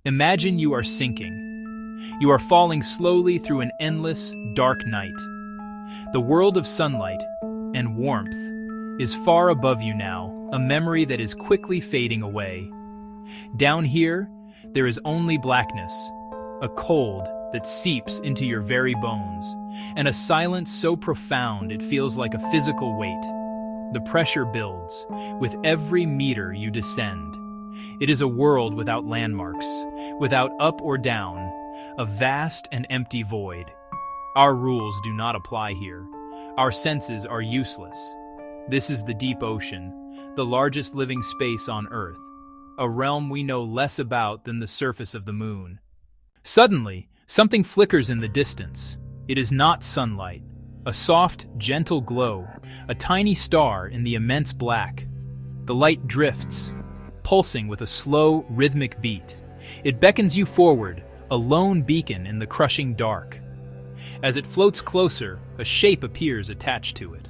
Imagine you are sinking. You are falling slowly through an endless, dark night. The world of sunlight and warmth is far above you now, a memory that is quickly fading away. Down here, there is only blackness, a cold that seeps into your very bones, and a silence so profound it feels like a physical weight. The pressure builds with every meter you descend. It is a world without landmarks, without up or down, a vast and empty void. Our rules do not apply here. Our senses are useless. This is the deep ocean, the largest living space on Earth, a realm we know less about than the surface of the moon. Suddenly, something flickers in the distance. It is not sunlight. A soft, gentle glow, a tiny star in the immense black. The light drifts, pulsing with a slow, rhythmic beat. It beckons you forward, a lone beacon in the crushing dark. As it floats closer, a shape appears attached to it.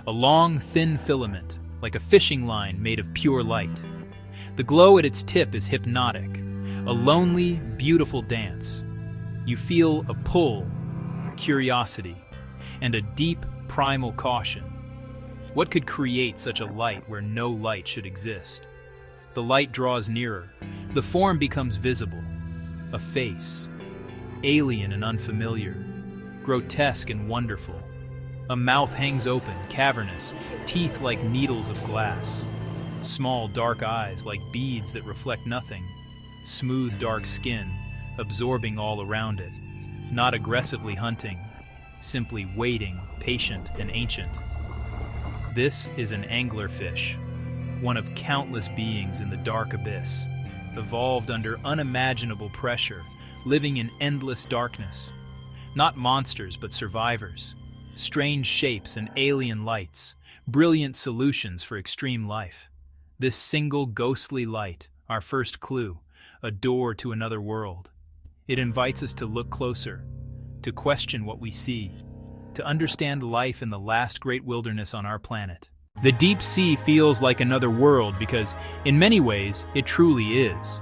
A long, thin filament, like a fishing line made of pure light. The glow at its tip is hypnotic, a lonely, beautiful dance. You feel a pull, curiosity, and a deep, primal caution. What could create such a light where no light should exist? The light draws nearer. The form becomes visible. A face, alien and unfamiliar, grotesque and wonderful. A mouth hangs open, cavernous, teeth like needles of glass. Small, dark eyes like beads that reflect nothing. Smooth, dark skin, absorbing all around it. Not aggressively hunting, simply waiting, patient and ancient. This is an anglerfish, one of countless beings in the dark abyss, evolved under unimaginable pressure, living in endless darkness. Not monsters, but survivors. Strange shapes and alien lights, brilliant solutions for extreme life. This single ghostly light, our first clue, a door to another world. It invites us to look closer, to question what we see, to understand life in the last great wilderness on our planet. The deep sea feels like another world because, in many ways, it truly is.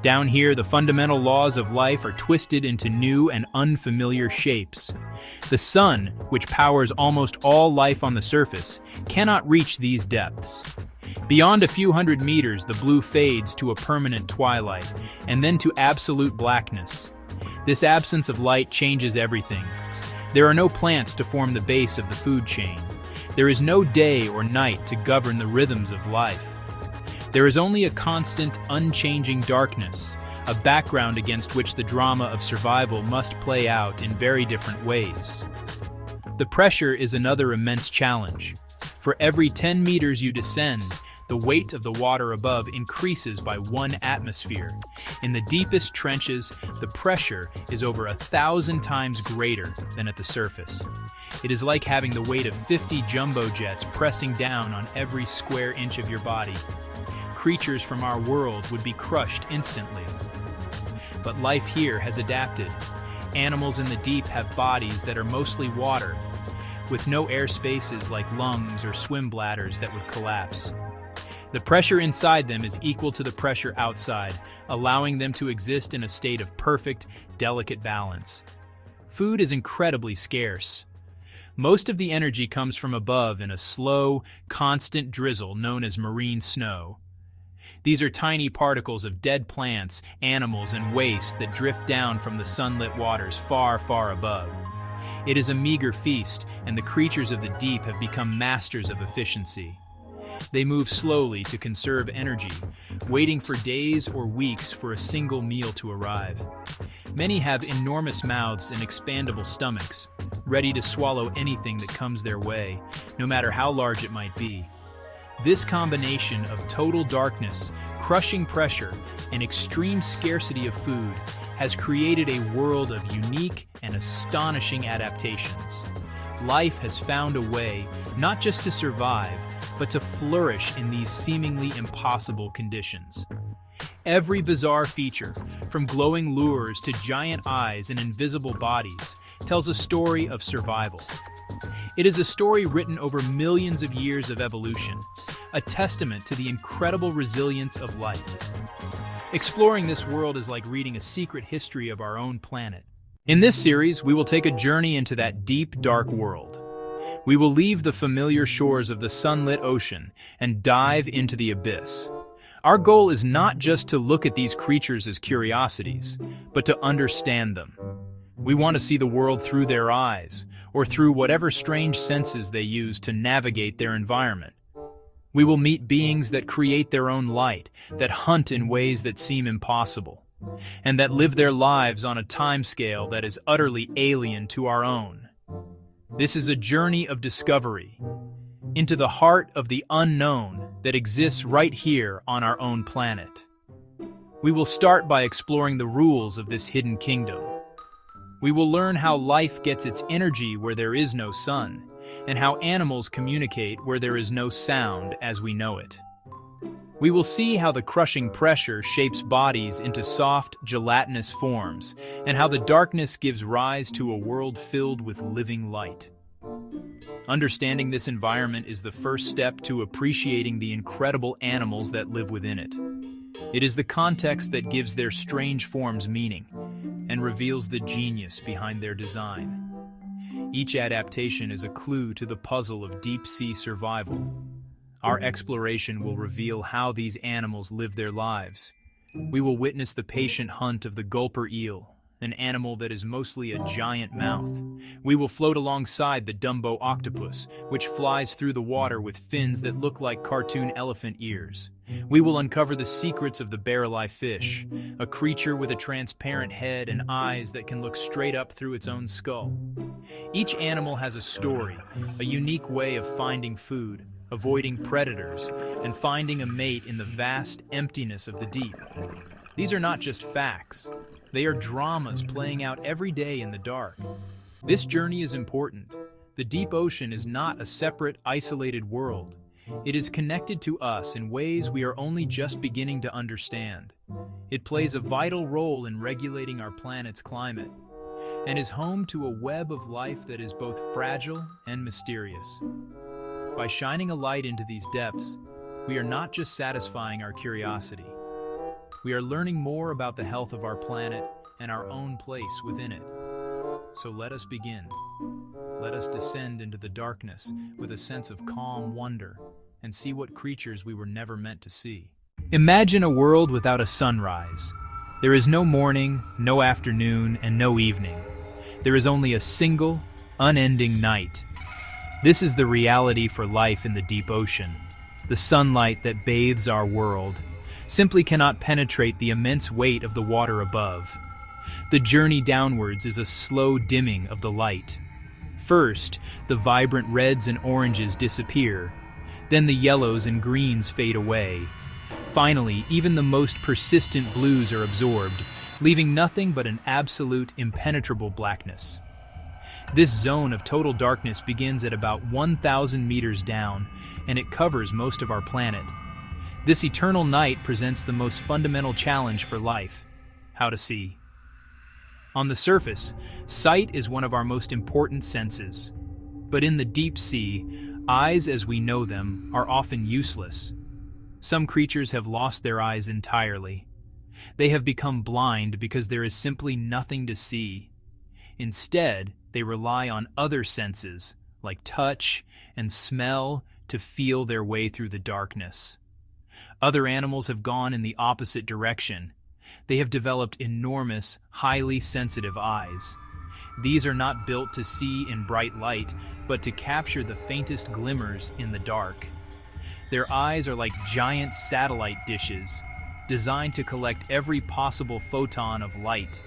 Down here, the fundamental laws of life are twisted into new and unfamiliar shapes. The sun, which powers almost all life on the surface, cannot reach these depths. Beyond a few hundred meters, the blue fades to a permanent twilight, and then to absolute blackness. This absence of light changes everything. There are no plants to form the base of the food chain. There is no day or night to govern the rhythms of life. There is only a constant, unchanging darkness, a background against which the drama of survival must play out in very different ways. The pressure is another immense challenge. For every 10 meters you descend, the weight of the water above increases by 1 atmosphere. In the deepest trenches, the pressure is over 1,000 times greater than at the surface. It is like having the weight of 50 jumbo jets pressing down on every square inch of your body. Creatures from our world would be crushed instantly. But life here has adapted. Animals in the deep have bodies that are mostly water, with no air spaces like lungs or swim bladders that would collapse. The pressure inside them is equal to the pressure outside, allowing them to exist in a state of perfect, delicate balance. Food is incredibly scarce. Most of the energy comes from above in a slow, constant drizzle known as marine snow. These are tiny particles of dead plants, animals, and waste that drift down from the sunlit waters far, far above. It is a meager feast, and the creatures of the deep have become masters of efficiency. They move slowly to conserve energy, waiting for days or weeks for a single meal to arrive. Many have enormous mouths and expandable stomachs, ready to swallow anything that comes their way, no matter how large it might be. This combination of total darkness, crushing pressure, and extreme scarcity of food has created a world of unique and astonishing adaptations. Life has found a way not just to survive, but to flourish in these seemingly impossible conditions. Every bizarre feature, from glowing lures to giant eyes and invisible bodies, tells a story of survival. It is a story written over millions of years of evolution, a testament to the incredible resilience of life. Exploring this world is like reading a secret history of our own planet. In this series, we will take a journey into that deep, dark world. We will leave the familiar shores of the sunlit ocean and dive into the abyss. Our goal is not just to look at these creatures as curiosities, but to understand them. We want to see the world through their eyes, or through whatever strange senses they use to navigate their environment. We will meet beings that create their own light, that hunt in ways that seem impossible, and that live their lives on a timescale that is utterly alien to our own. This is a journey of discovery into the heart of the unknown that exists right here on our own planet. We will start by exploring the rules of this hidden kingdom. We will learn how life gets its energy where there is no sun, and how animals communicate where there is no sound as we know it. We will see how the crushing pressure shapes bodies into soft, gelatinous forms, and how the darkness gives rise to a world filled with living light. Understanding this environment is the first step to appreciating the incredible animals that live within it. It is the context that gives their strange forms meaning and reveals the genius behind their design. Each adaptation is a clue to the puzzle of deep-sea survival. Our exploration will reveal how these animals live their lives. We will witness the patient hunt of the gulper eel, an animal that is mostly a giant mouth. We will float alongside the DUMBO octopus, which flies through the water with fins that look like cartoon elephant ears. We will uncover the secrets of the barreleye fish, a creature with a transparent head and eyes that can look straight up through its own skull. Each animal has a story, a unique way of finding food, avoiding predators, and finding a mate in the vast emptiness of the deep. These are not just facts. They are dramas playing out every day in the dark. This journey is important. The deep ocean is not a separate, isolated world. It is connected to us in ways we are only just beginning to understand. It plays a vital role in regulating our planet's climate, and is home to a web of life that is both fragile and mysterious. By shining a light into these depths, we are not just satisfying our curiosity. We are learning more about the health of our planet and our own place within it. So let us begin. Let us descend into the darkness with a sense of calm wonder and see what creatures we were never meant to see. Imagine a world without a sunrise. There is no morning, no afternoon, and no evening. There is only a single, unending night. This is the reality for life in the deep ocean. The sunlight that bathes our world simply cannot penetrate the immense weight of the water above. The journey downwards is a slow dimming of the light. First, the vibrant reds and oranges disappear. Then the yellows and greens fade away. Finally, even the most persistent blues are absorbed, leaving nothing but an absolute, impenetrable blackness. This zone of total darkness begins at about 1,000 meters down, and it covers most of our planet. This eternal night presents the most fundamental challenge for life: how to see. On the surface, sight is one of our most important senses. But in the deep sea, eyes as we know them are often useless. Some creatures have lost their eyes entirely. They have become blind because there is simply nothing to see. Instead, they rely on other senses, like touch and smell, to feel their way through the darkness. Other animals have gone in the opposite direction. They have developed enormous, highly sensitive eyes. These are not built to see in bright light, but to capture the faintest glimmers in the dark. Their eyes are like giant satellite dishes, designed to collect every possible photon of light.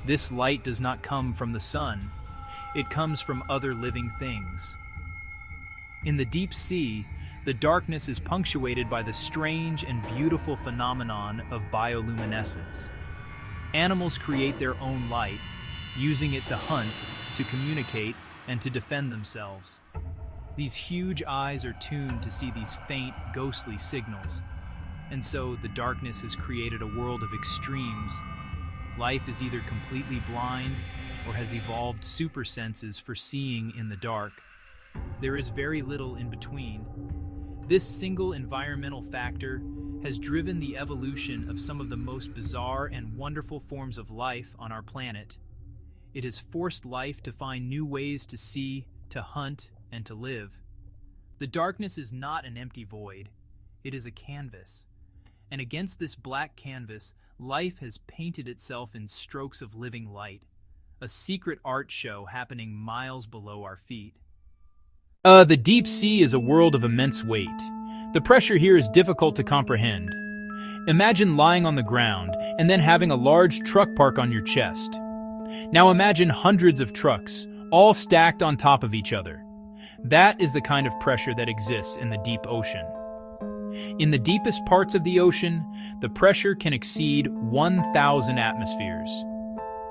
This light does not come from the sun. It comes from other living things. In the deep sea, the darkness is punctuated by the strange and beautiful phenomenon of bioluminescence. Animals create their own light, using it to hunt, to communicate, and to defend themselves. These huge eyes are tuned to see these faint, ghostly signals. And so the darkness has created a world of extremes. Life is either completely blind or has evolved super senses for seeing in the dark. There is very little in between. This single environmental factor has driven the evolution of some of the most bizarre and wonderful forms of life on our planet. It has forced life to find new ways to see, to hunt, and to live. The darkness is not an empty void. It is a canvas. And against this black canvas, life has painted itself in strokes of living light, a secret art show happening miles below our feet. The deep sea is a world of immense weight. The pressure here is difficult to comprehend. Imagine lying on the ground and then having a large truck park on your chest. Now imagine hundreds of trucks, all stacked on top of each other. That is the kind of pressure that exists in the deep ocean. In the deepest parts of the ocean, the pressure can exceed 1,000 atmospheres.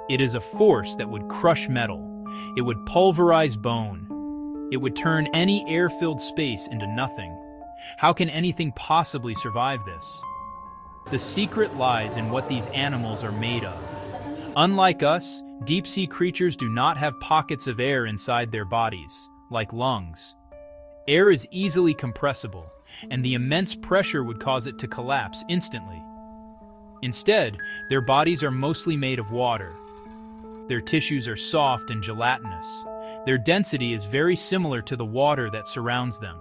It is a force that would crush metal. It would pulverize bone. It would turn any air-filled space into nothing. How can anything possibly survive this? The secret lies in what these animals are made of. Unlike us, deep-sea creatures do not have pockets of air inside their bodies, like lungs. Air is easily compressible, and the immense pressure would cause it to collapse instantly. Instead, their bodies are mostly made of water. Their tissues are soft and gelatinous. Their density is very similar to the water that surrounds them.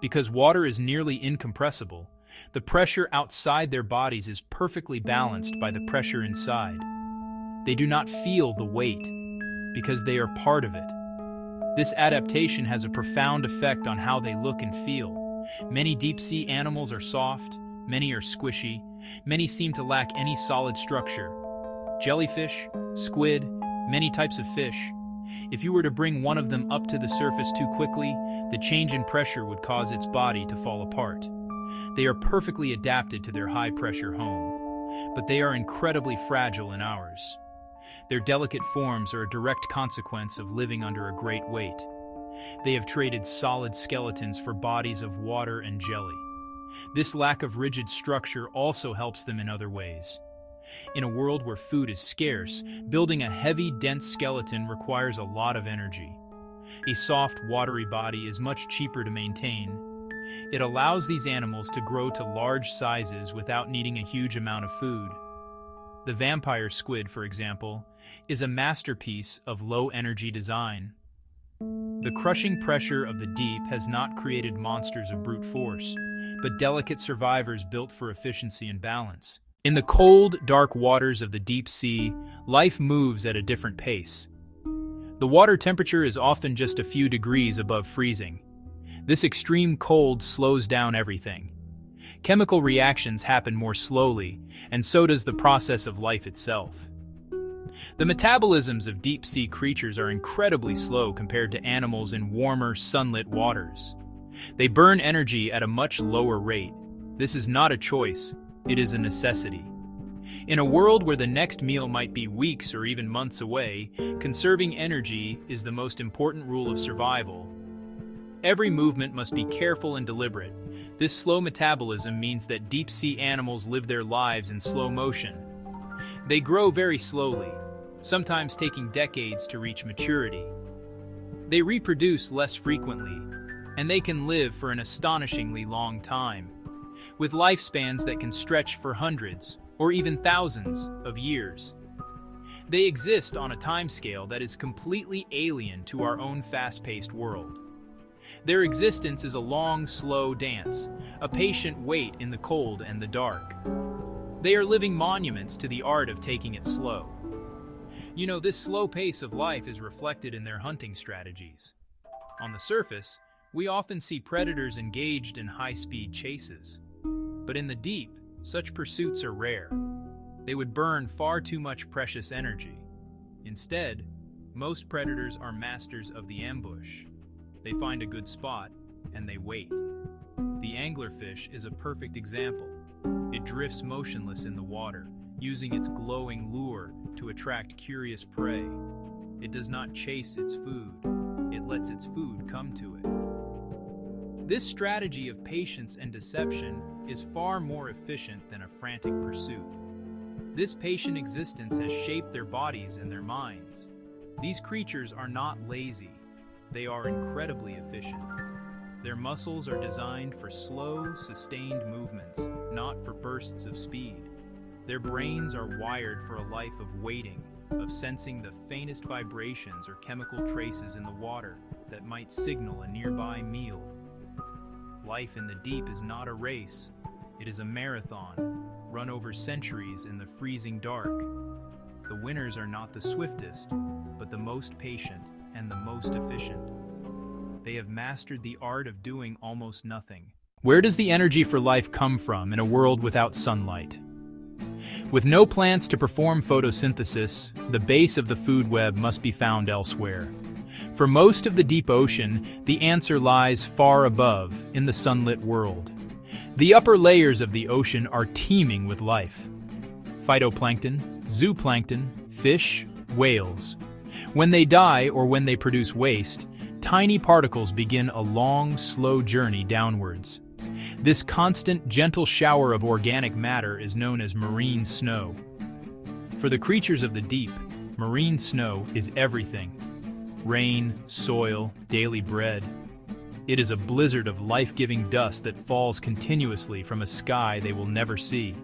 Because water is nearly incompressible, the pressure outside their bodies is perfectly balanced by the pressure inside. They do not feel the weight, because they are part of it. This adaptation has a profound effect on how they look and feel. Many deep-sea animals are soft, many are squishy, many seem to lack any solid structure. Jellyfish, squid, many types of fish. If you were to bring one of them up to the surface too quickly, the change in pressure would cause its body to fall apart. They are perfectly adapted to their high-pressure home, but they are incredibly fragile in ours. Their delicate forms are a direct consequence of living under a great weight. They have traded solid skeletons for bodies of water and jelly. This lack of rigid structure also helps them in other ways. In a world where food is scarce, building a heavy, dense skeleton requires a lot of energy. A soft, watery body is much cheaper to maintain. It allows these animals to grow to large sizes without needing a huge amount of food. The vampire squid, for example, is a masterpiece of low-energy design. The crushing pressure of the deep has not created monsters of brute force, but delicate survivors built for efficiency and balance. In the cold, dark waters of the deep sea, life moves at a different pace. The water temperature is often just a few degrees above freezing. This extreme cold slows down everything. Chemical reactions happen more slowly, and so does the process of life itself. The metabolisms of deep-sea creatures are incredibly slow compared to animals in warmer, sunlit waters. They burn energy at a much lower rate. This is not a choice, it is a necessity. In a world where the next meal might be weeks or even months away, conserving energy is the most important rule of survival. Every movement must be careful and deliberate. This slow metabolism means that deep-sea animals live their lives in slow motion. They grow very slowly, sometimes taking decades to reach maturity. They reproduce less frequently, and they can live for an astonishingly long time, with lifespans that can stretch for hundreds or even thousands of years. They exist on a timescale that is completely alien to our own fast-paced world. Their existence is a long, slow dance, a patient wait in the cold and the dark. They are living monuments to the art of taking it slow. You know, this slow pace of life is reflected in their hunting strategies. On the surface, we often see predators engaged in high-speed chases. But in the deep, such pursuits are rare. They would burn far too much precious energy. Instead, most predators are masters of the ambush. They find a good spot, and they wait. The anglerfish is a perfect example. It drifts motionless in the water, using its glowing lure to attract curious prey. It does not chase its food. It lets its food come to it. This strategy of patience and deception is far more efficient than a frantic pursuit. This patient existence has shaped their bodies and their minds. These creatures are not lazy. They are incredibly efficient. Their muscles are designed for slow, sustained movements, not for bursts of speed. Their brains are wired for a life of waiting, of sensing the faintest vibrations or chemical traces in the water that might signal a nearby meal. Life in the deep is not a race. It is a marathon, run over centuries in the freezing dark. The winners are not the swiftest, but the most patient and the most efficient. They have mastered the art of doing almost nothing. Where does the energy for life come from in a world without sunlight? With no plants to perform photosynthesis, the base of the food web must be found elsewhere. For most of the deep ocean, the answer lies far above, in the sunlit world. The upper layers of the ocean are teeming with life. Phytoplankton, zooplankton, fish, whales. When they die or when they produce waste, tiny particles begin a long, slow journey downwards. This constant, gentle shower of organic matter is known as marine snow. For the creatures of the deep, marine snow is everything. Rain, soil, daily bread. It is a blizzard of life-giving dust that falls continuously from a sky they will never see.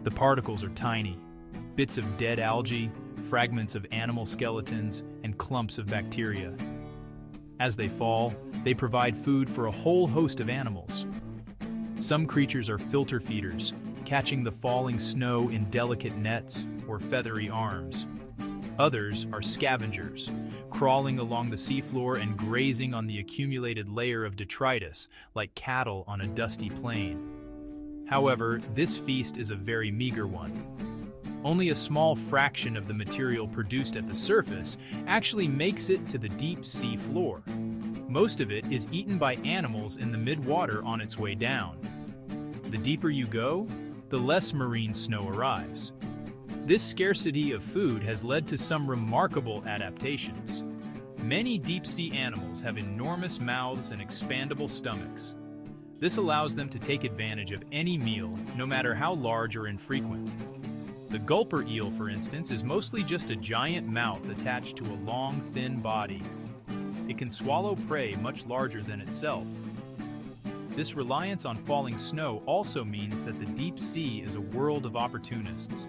The particles are tiny, bits of dead algae, fragments of animal skeletons, and clumps of bacteria. As they fall, they provide food for a whole host of animals. Some creatures are filter feeders, catching the falling snow in delicate nets or feathery arms. Others are scavengers, crawling along the seafloor and grazing on the accumulated layer of detritus like cattle on a dusty plain. However, this feast is a very meager one. Only a small fraction of the material produced at the surface actually makes it to the deep sea floor. Most of it is eaten by animals in the mid-water on its way down. The deeper you go, the less marine snow arrives. This scarcity of food has led to some remarkable adaptations. Many deep-sea animals have enormous mouths and expandable stomachs. This allows them to take advantage of any meal, no matter how large or infrequent. The gulper eel, for instance, is mostly just a giant mouth attached to a long, thin body. It can swallow prey much larger than itself. This reliance on falling snow also means that the deep sea is a world of opportunists.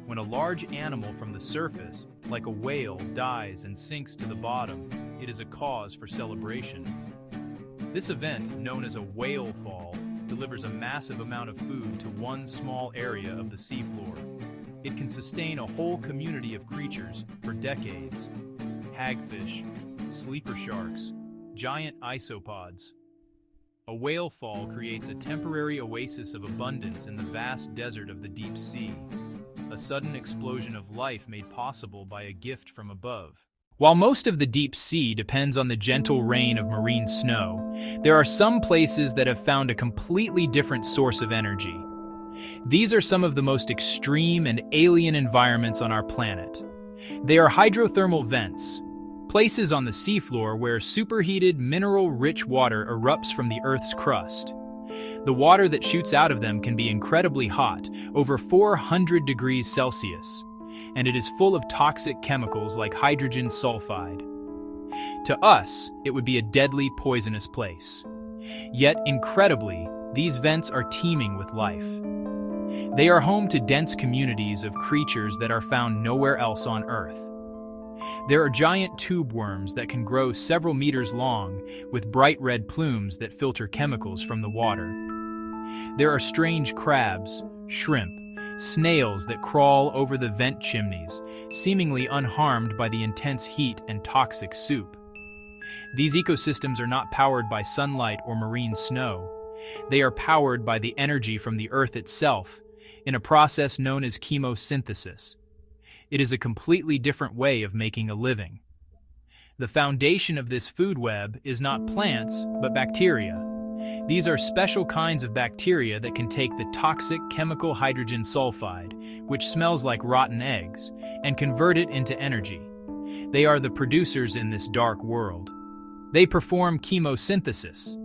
When a large animal from the surface, like a whale, dies and sinks to the bottom, it is a cause for celebration. This event, known as a whale fall, delivers a massive amount of food to one small area of the seafloor. It can sustain a whole community of creatures for decades. Hagfish, sleeper sharks, giant isopods. A whale fall creates a temporary oasis of abundance in the vast desert of the deep sea. A sudden explosion of life made possible by a gift from above. While most of the deep sea depends on the gentle rain of marine snow, there are some places that have found a completely different source of energy. These are some of the most extreme and alien environments on our planet. They are hydrothermal vents, places on the seafloor where superheated, mineral-rich water erupts from the Earth's crust. The water that shoots out of them can be incredibly hot, over 400 degrees Celsius, and it is full of toxic chemicals like hydrogen sulfide. To us, it would be a deadly, poisonous place. Yet, incredibly, these vents are teeming with life. They are home to dense communities of creatures that are found nowhere else on Earth. There are giant tube worms that can grow several meters long, with bright red plumes that filter chemicals from the water. There are strange crabs, shrimp, snails that crawl over the vent chimneys, seemingly unharmed by the intense heat and toxic soup. These ecosystems are not powered by sunlight or marine snow. They are powered by the energy from the Earth itself, in a process known as chemosynthesis. It is a completely different way of making a living. The foundation of this food web is not plants, but bacteria. These are special kinds of bacteria that can take the toxic chemical hydrogen sulfide, which smells like rotten eggs, and convert it into energy. They are the producers in this dark world. They perform chemosynthesis.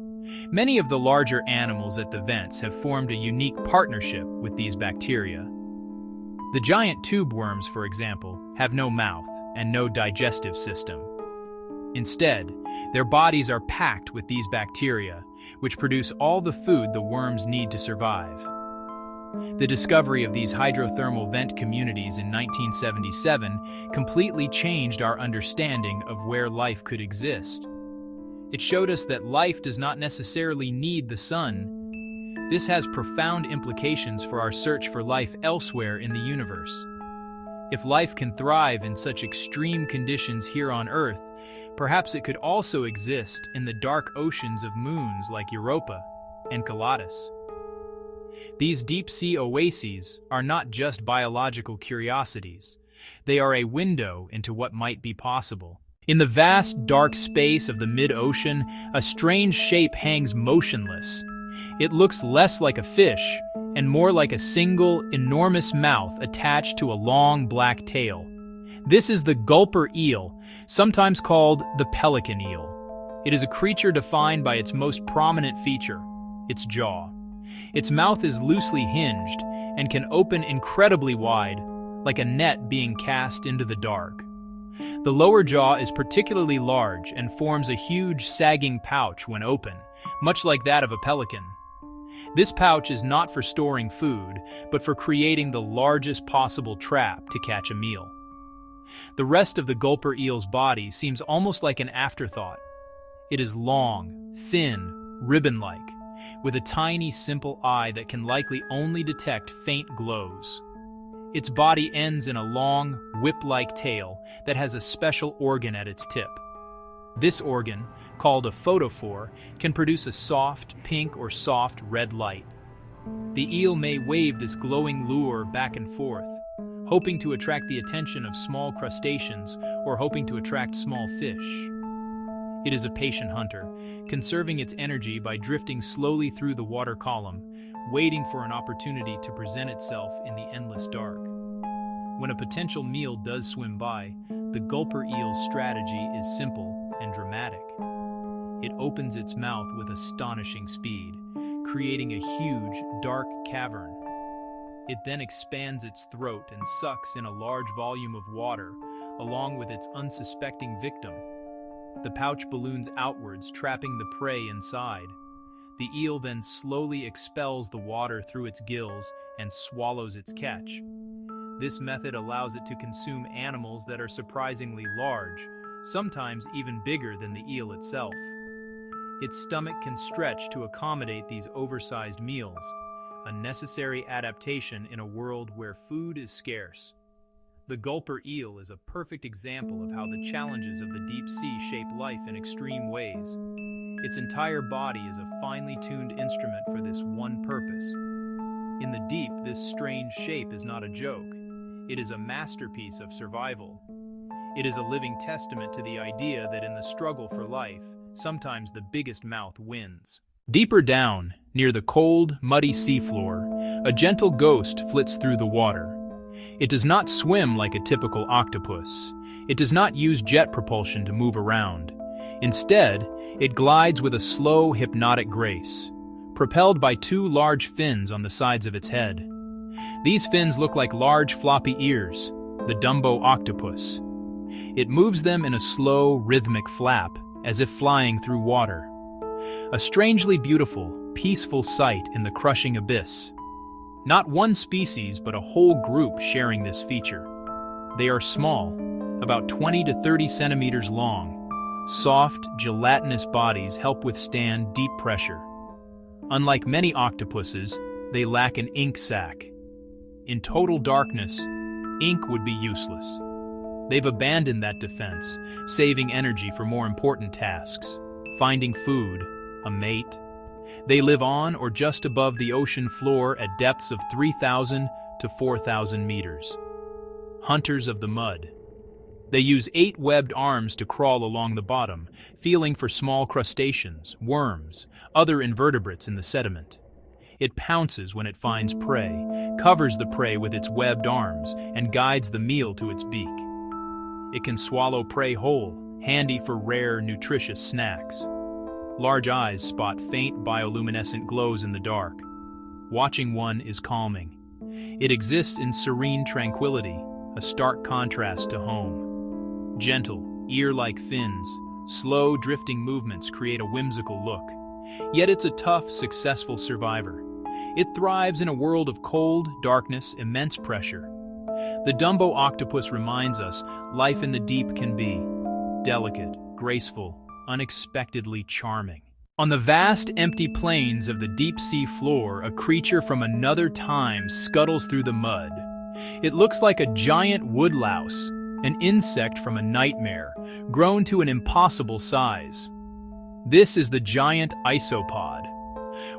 Many of the larger animals at the vents have formed a unique partnership with these bacteria. The giant tube worms, for example, have no mouth and no digestive system. Instead, their bodies are packed with these bacteria, which produce all the food the worms need to survive. The discovery of these hydrothermal vent communities in 1977 completely changed our understanding of where life could exist. It showed us that life does not necessarily need the sun. This has profound implications for our search for life elsewhere in the universe. If life can thrive in such extreme conditions here on Earth, perhaps it could also exist in the dark oceans of moons like Europa and Enceladus. These deep-sea oases are not just biological curiosities. They are a window into what might be possible. In the vast, dark space of the mid-ocean, a strange shape hangs motionless. It looks less like a fish and more like a single, enormous mouth attached to a long black tail. This is the gulper eel, sometimes called the pelican eel. It is a creature defined by its most prominent feature, its jaw. Its mouth is loosely hinged and can open incredibly wide, like a net being cast into the dark. The lower jaw is particularly large and forms a huge, sagging pouch when open, much like that of a pelican. This pouch is not for storing food, but for creating the largest possible trap to catch a meal. The rest of the gulper eel's body seems almost like an afterthought. It is long, thin, ribbon-like, with a tiny, simple eye that can likely only detect faint glows. Its body ends in a long, whip-like tail that has a special organ at its tip. This organ, called a photophore, can produce a soft pink or soft red light. The eel may wave this glowing lure back and forth, hoping to attract the attention of small crustaceans or hoping to attract small fish. It is a patient hunter, conserving its energy by drifting slowly through the water column, waiting for an opportunity to present itself in the endless dark. When a potential meal does swim by, the gulper eel's strategy is simple and dramatic. It opens its mouth with astonishing speed, creating a huge, dark cavern. It then expands its throat and sucks in a large volume of water, along with its unsuspecting victim. The pouch balloons outwards, trapping the prey inside. The eel then slowly expels the water through its gills and swallows its catch. This method allows it to consume animals that are surprisingly large, sometimes even bigger than the eel itself. Its stomach can stretch to accommodate these oversized meals, a necessary adaptation in a world where food is scarce. The gulper eel is a perfect example of how the challenges of the deep sea shape life in extreme ways. Its entire body is a finely tuned instrument for this one purpose. In the deep, this strange shape is not a joke. It is a masterpiece of survival. It is a living testament to the idea that in the struggle for life, sometimes the biggest mouth wins. Deeper down, near the cold, muddy seafloor, a gentle ghost flits through the water. It does not swim like a typical octopus. It does not use jet propulsion to move around. Instead, it glides with a slow, hypnotic grace, propelled by two large fins on the sides of its head. These fins look like large, floppy ears, the DUMBO octopus. It moves them in a slow, rhythmic flap, as if flying through water. A strangely beautiful, peaceful sight in the crushing abyss. Not one species, but a whole group sharing this feature. They are small, about 20 to 30 centimeters long. Soft, gelatinous bodies help withstand deep pressure. Unlike many octopuses, they lack an ink sac. In total darkness, ink would be useless. They've abandoned that defense, saving energy for more important tasks, finding food, a mate. They live on or just above the ocean floor at depths of 3,000 to 4,000 meters. Hunters of the mud. They use 8 webbed arms to crawl along the bottom, feeling for small crustaceans, worms, other invertebrates in the sediment. It pounces when it finds prey, covers the prey with its webbed arms, and guides the meal to its beak. It can swallow prey whole, handy for rare, nutritious snacks. Large eyes spot faint bioluminescent glows in the dark. Watching one is calming. It exists in serene tranquility, a stark contrast to home. Gentle, ear-like fins, Slow, drifting movements create a whimsical look. Yet it's a tough, successful survivor. It thrives in a world of cold, darkness, immense pressure. The Dumbo octopus reminds us life in the deep can be delicate, graceful, unexpectedly charming. On the vast, empty plains of the deep-sea floor, a creature from another time scuttles through the mud. It looks like a giant woodlouse, an insect from a nightmare, grown to an impossible size. This is the giant isopod.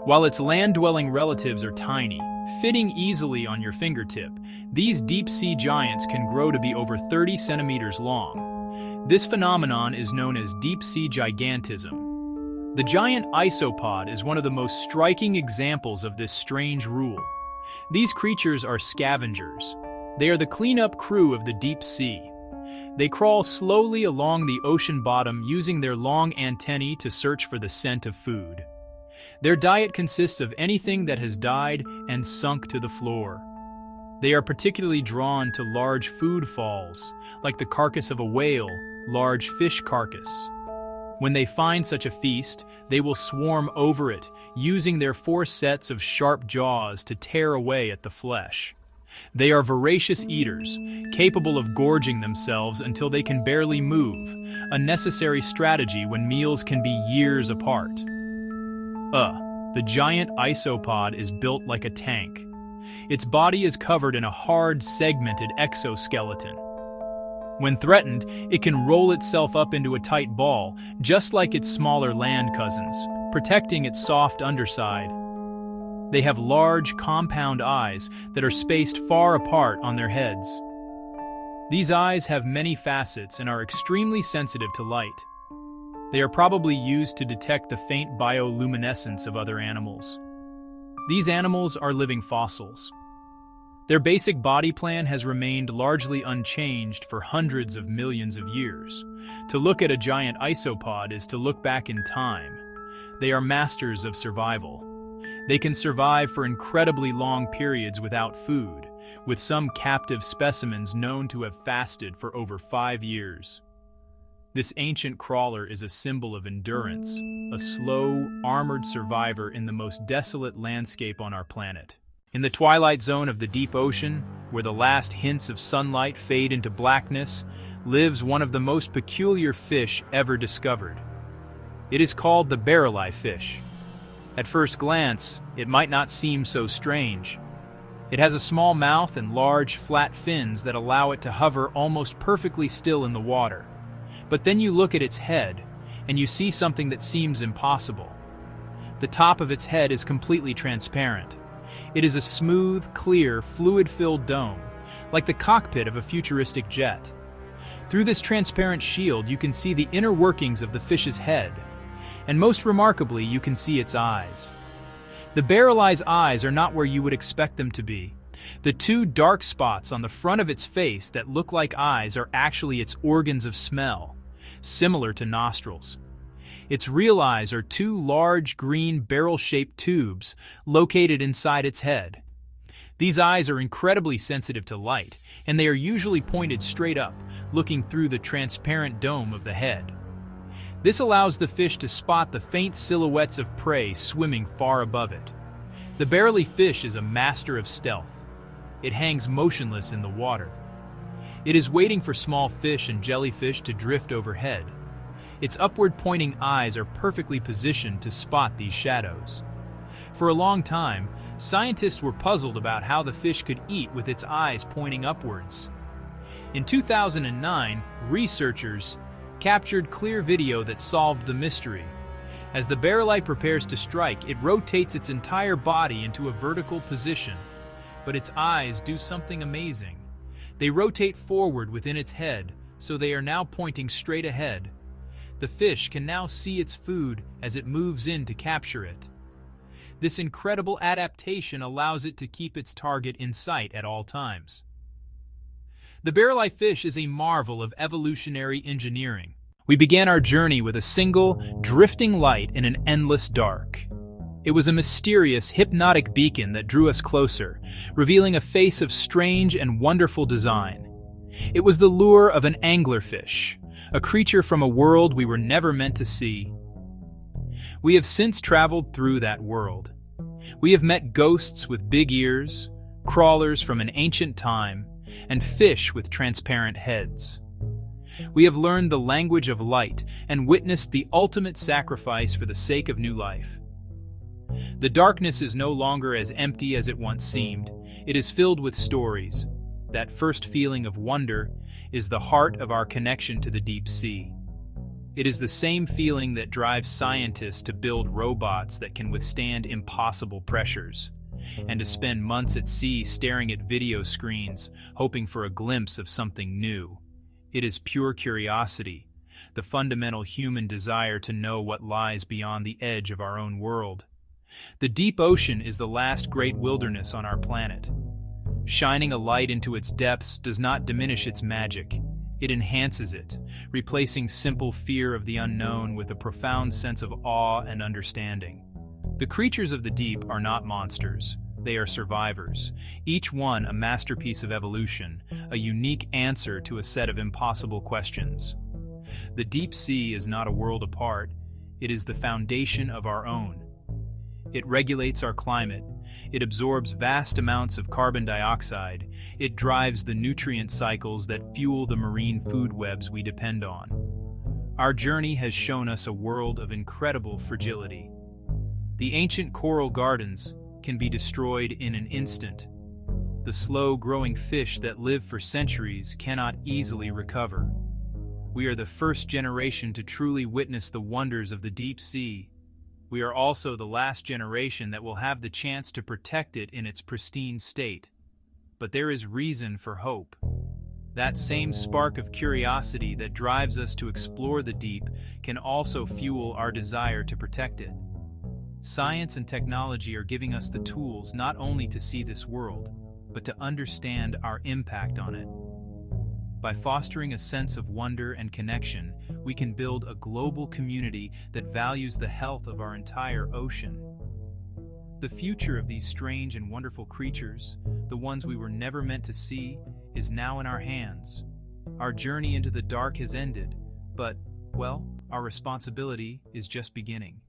While its land-dwelling relatives are tiny, fitting easily on your fingertip, these deep-sea giants can grow to be over 30 centimeters long. This phenomenon is known as deep-sea gigantism. The giant isopod is one of the most striking examples of this strange rule. These creatures are scavengers. They are the cleanup crew of the deep sea. They crawl slowly along the ocean bottom using their long antennae to search for the scent of food. Their diet consists of anything that has died and sunk to the floor. They are particularly drawn to large food falls, like the carcass of a whale, large fish carcass. When they find such a feast, they will swarm over it, using their 4 sets of sharp jaws to tear away at the flesh. They are voracious eaters, capable of gorging themselves until they can barely move, a necessary strategy when meals can be years apart. The giant isopod is built like a tank. Its body is covered in a hard, segmented exoskeleton. When threatened, it can roll itself up into a tight ball, just like its smaller land cousins, protecting its soft underside. They have large, compound eyes that are spaced far apart on their heads. These eyes have many facets and are extremely sensitive to light. They are probably used to detect the faint bioluminescence of other animals. These animals are living fossils. Their basic body plan has remained largely unchanged for hundreds of millions of years. To look at a giant isopod is to look back in time. They are masters of survival. They can survive for incredibly long periods without food, with some captive specimens known to have fasted for over 5 years. This ancient crawler is a symbol of endurance, a slow, armored survivor in the most desolate landscape on our planet. In the twilight zone of the deep ocean, where the last hints of sunlight fade into blackness, lives one of the most peculiar fish ever discovered. It is called the barreleye fish. At first glance, it might not seem so strange. It has a small mouth and large, flat fins that allow it to hover almost perfectly still in the water. But then you look at its head, and you see something that seems impossible. The top of its head is completely transparent. It is a smooth, clear, fluid-filled dome, like the cockpit of a futuristic jet. Through this transparent shield, you can see the inner workings of the fish's head, and most remarkably, you can see its eyes. The barreleye's eyes are not where you would expect them to be. The 2 dark spots on the front of its face that look like eyes are actually its organs of smell, similar to nostrils. Its real eyes are 2 large, green, barrel-shaped tubes located inside its head. These eyes are incredibly sensitive to light, and they are usually pointed straight up, looking through the transparent dome of the head. This allows the fish to spot the faint silhouettes of prey swimming far above it. The barreleye fish is a master of stealth. It hangs motionless in the water. It is waiting for small fish and jellyfish to drift overhead. Its upward-pointing eyes are perfectly positioned to spot these shadows. For a long time, scientists were puzzled about how the fish could eat with its eyes pointing upwards. In 2009, researchers captured clear video that solved the mystery. As the barreleye prepares to strike, it rotates its entire body into a vertical position. But its eyes do something amazing. They rotate forward within its head, so they are now pointing straight ahead. The fish can now see its food as it moves in to capture it. This incredible adaptation allows it to keep its target in sight at all times. The barreleye fish is a marvel of evolutionary engineering. We began our journey with a single, drifting light in an endless dark. It was a mysterious, hypnotic beacon that drew us closer, revealing a face of strange and wonderful design. It was the lure of an anglerfish, a creature from a world we were never meant to see. We have since traveled through that world. We have met ghosts with big ears, crawlers from an ancient time, and fish with transparent heads. We have learned the language of light and witnessed the ultimate sacrifice for the sake of new life. The darkness is no longer as empty as it once seemed. It is filled with stories. That first feeling of wonder is the heart of our connection to the deep sea. It is the same feeling that drives scientists to build robots that can withstand impossible pressures, and to spend months at sea staring at video screens, hoping for a glimpse of something new. It is pure curiosity, the fundamental human desire to know what lies beyond the edge of our own world. The deep ocean is the last great wilderness on our planet. Shining a light into its depths does not diminish its magic. It enhances it, replacing simple fear of the unknown with a profound sense of awe and understanding. The creatures of the deep are not monsters. They are survivors, each one a masterpiece of evolution, a unique answer to a set of impossible questions. The deep sea is not a world apart. It is the foundation of our own. It regulates our climate. It absorbs vast amounts of carbon dioxide. It drives the nutrient cycles that fuel the marine food webs we depend on. Our journey has shown us a world of incredible fragility. The ancient coral gardens can be destroyed in an instant. The slow-growing fish that live for centuries cannot easily recover. We are the first generation to truly witness the wonders of the deep sea. We are also the last generation that will have the chance to protect it in its pristine state. But there is reason for hope. That same spark of curiosity that drives us to explore the deep can also fuel our desire to protect it. Science and technology are giving us the tools not only to see this world, but to understand our impact on it. By fostering a sense of wonder and connection, we can build a global community that values the health of our entire ocean. The future of these strange and wonderful creatures, the ones we were never meant to see, is now in our hands. Our journey into the dark has ended, but, well, our responsibility is just beginning.